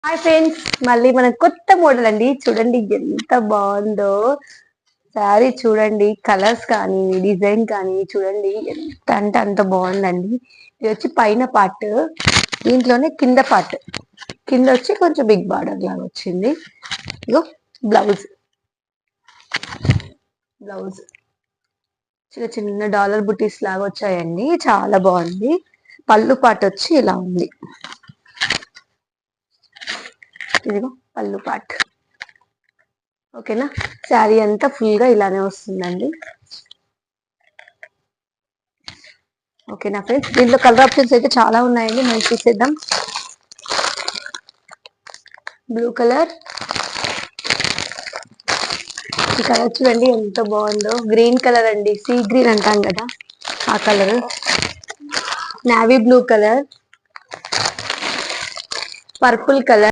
Hi friends, మళ్ళీ మన కొత్త మోడల్ అండి. చూడండి ఎంత బాగుందో శారీ. చూడండి కలర్స్ కానీ డిజైన్ కానీ చూడండి ఎంత అంటే అంత బాగుందండి. ఇది వచ్చి పైన పార్ట్, దీంట్లోనే కింద పార్ట్. కింద వచ్చి కొంచెం బిగ్ బార్డర్ లాగా వచ్చింది. ఇగో బ్లౌజ్ బ్లౌజ్ చిన్న చిన్న డాలర్ బుటీస్ లాగా వచ్చాయండి. చాలా బాగుంది. పళ్ళు పార్ట్ వచ్చి ఇలా ఉంది. ఇదిగో పళ్ళు పార్ట్. ఓకేనా. శారీ అంతా ఫుల్ గా ఇలానే వస్తుందండి. ఓకేనా ఫ్రెండ్స్, దీంట్లో కలర్ ఆప్షన్స్ అయితే చాలా ఉన్నాయండి. మనం చూసేద్దాం. బ్లూ కలర్, ఈ కలర్ చూడండి ఎంత బాగుందో. గ్రీన్ కలర్ అండి, సీ గ్రీన్ అంటాం కదా ఆ colour. Navy blue colour, purple colour.